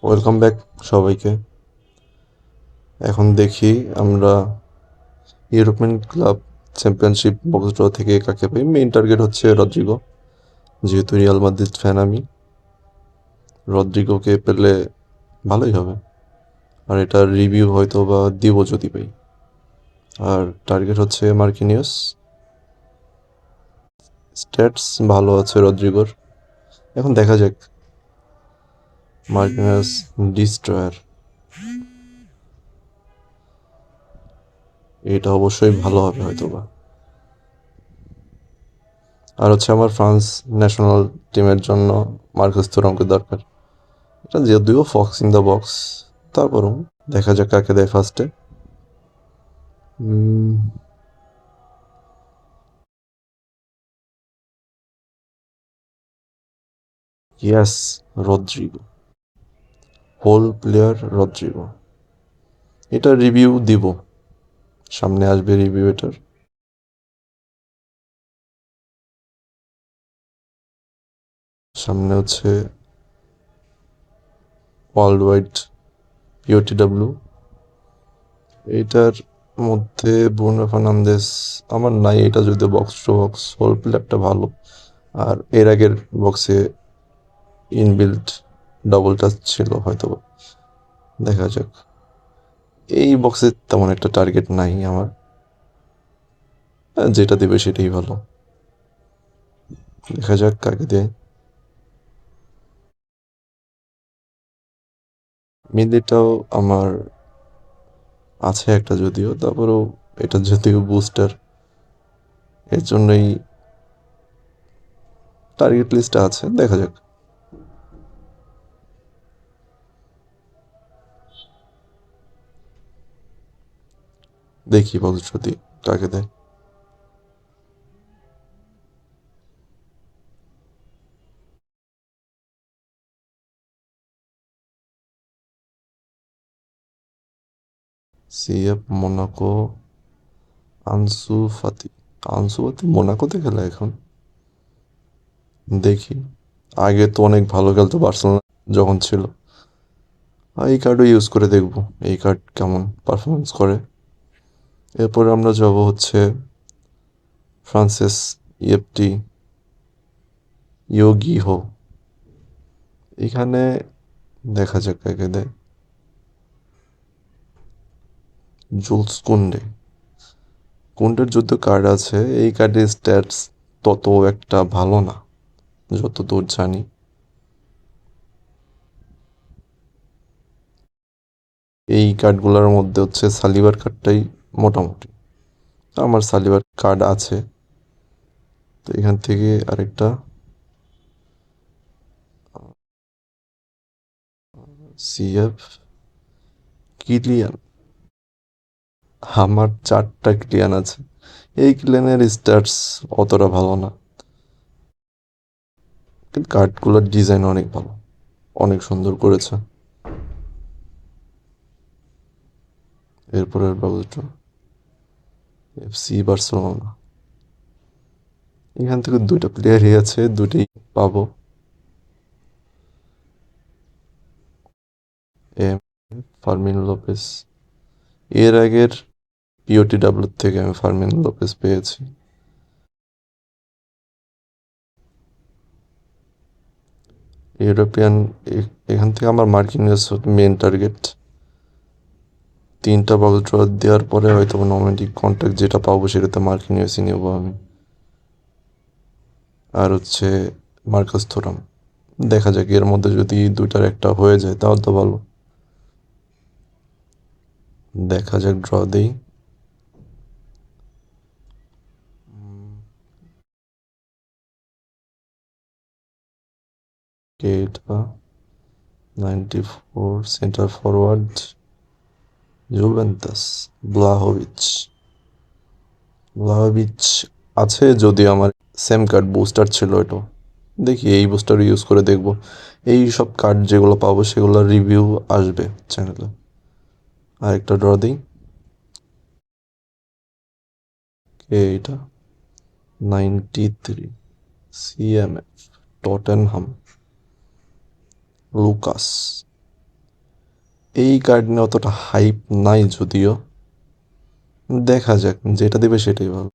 Welcome back সবাইকে। এখন দেখি আমরা European club championship box draw থেকে কাকে পাই। মেইন টার্গেট হচ্ছে রদ্রিগো, যেহেতু রিয়াল মাদ্রিদ ফ্যান আমি। রদ্রিগোকে পেলে ভালোই হবে, আর এটার রিভিউ হয়তো বা দিব যদি পাই। আর টার্গেট হচ্ছে মার্কিনিউস। স্ট্যাটস ভালো আছে রদ্রিগোর। এখন দেখা যাক। মার্কিনিউস ডিস্ট্রয়ার, এটা অবশ্যই ভালো হবে হয়তোবা। আর হচ্ছে আমার ফ্রান্স ন্যাশনাল টিমের জন্য মার্কাস তুরামকে দরকার। এটা যদিও ফক্স ইন দ্য বক্স, তারপরও দেখা যাক কাকে দেয় ফার্স্টে। ইয়াস, রদ্রিগো, হোল প্লেয়ার রদ্রিগো। এটা রিভিউ দিব, সামনে আসবে রিভিউ এটার। সামনে হচ্ছে ওয়ার্ল্ড ওয়াইড পিওটিডাব্লিউ। এইটার মধ্যে ব্রুনো ফার্নান্দেস আমার নাই, এটা যদি বক্স টু বক্স হোল প্লেয়ারটা ভালো। আর এর আগের বক্সে ইনবিল্ট ডবল টাচ ছিল হয়তো, দেখা যাক। এই বক্সে তেমন একটা টার্গেট নাই আমার, যেটা দেবে সেটাই ভালো। দেখা যাক কাকে দেয়। মিলিটাও আমার আছে একটা, যদিও তারপরেও এটা যদিও বুস্টার, এর জন্যই টার্গেট লিস্টে আছে, দেখা যাক। দেখি ভবিষ্যতে কাকে দেয়। CF Monaco, Ansu Fati. Ansu Fati মোনাকোতে খেলে এখন, দেখি। আগে তো অনেক ভালো খেলতো বার্সেলোনা যখন ছিল। এই কার্ডও ইউজ করে দেখবো, এই কার্ড কেমন পারফরমেন্স করে। এরপরে আমরা যাব হচ্ছে ফ্রান্সিস ইএফটি ইয়োগি হো। এখানে দেখা যাক কাকে দেয়। জুলস কুন্ডে। কুন্ডের যুদ্ধ কার্ড আছে, এই কার্ডের স্ট্যাটস তত একটা ভালো না যতদূর জানি। এই কার্ডগুলোর মধ্যে হচ্ছে সালিবার কার্ডটাই মোটামুটি। আমার সালিবার কার্ড আছে, তো এখান থেকে আরেকটা সিএফ কিলিয়ান। আমার 4টা ক্লিয়ান আছে। এই ক্লিয়ানের স্ট্যাটস অতটা ভালো না, কিন্তু কার্ডগুলোর ডিজাইন অনেক ভালো, অনেক সুন্দর করেছে। এরপরের বাবুটা এফসি বার্সেলোনা। এখান থেকে 2টা প্লেয়ারই আছে, দুটোই পাবো। এম ফার্মিন লোপেস। এর আগের পিওটিডাব্লিউ থেকে আমি ফার্মিন লোপেস পেয়েছি। ইউরোপিয়ান, এখান থেকে আমার মার্কিনিয়াস মেন টার্গেট। 3টা বক্স ড্র দেওয়ার পরে হয়তো নর্মালি কন্ট্যাক্ট যেটা পাবো সেটাতে মার্কিনিয়াসই নেব আমি। আর হচ্ছে মার্কাস থোরাম। দেখা যাক, এর মধ্যে যদি 2টার একটা হয়ে যায় তাহলে তো ভালো। দেখা যাক, ড্র দেই। এটা 94 সেন্টার ফরওয়ার্ড জুভেন্টাস, ব্লাহোভিচ। ব্লাহোভিচ আছে, যদিও আমার সেম কার্ড বুস্টার ছিল এটা। দেখি এই বুস্টার ইউজ করে দেখব। এই সব কার্ড যেগুলো পাবো সেগুলোর রিভিউ আসবে চ্যানেলে। আরেকটা ড্র দিই। এইটা 93 সিএমএফ টটেনহাম, লুকাস। এই কার্ড নিয়ে অতটা হাইপ নাই যদিও, দেখা যাক, যেটা দেবে সেটাই ভালো।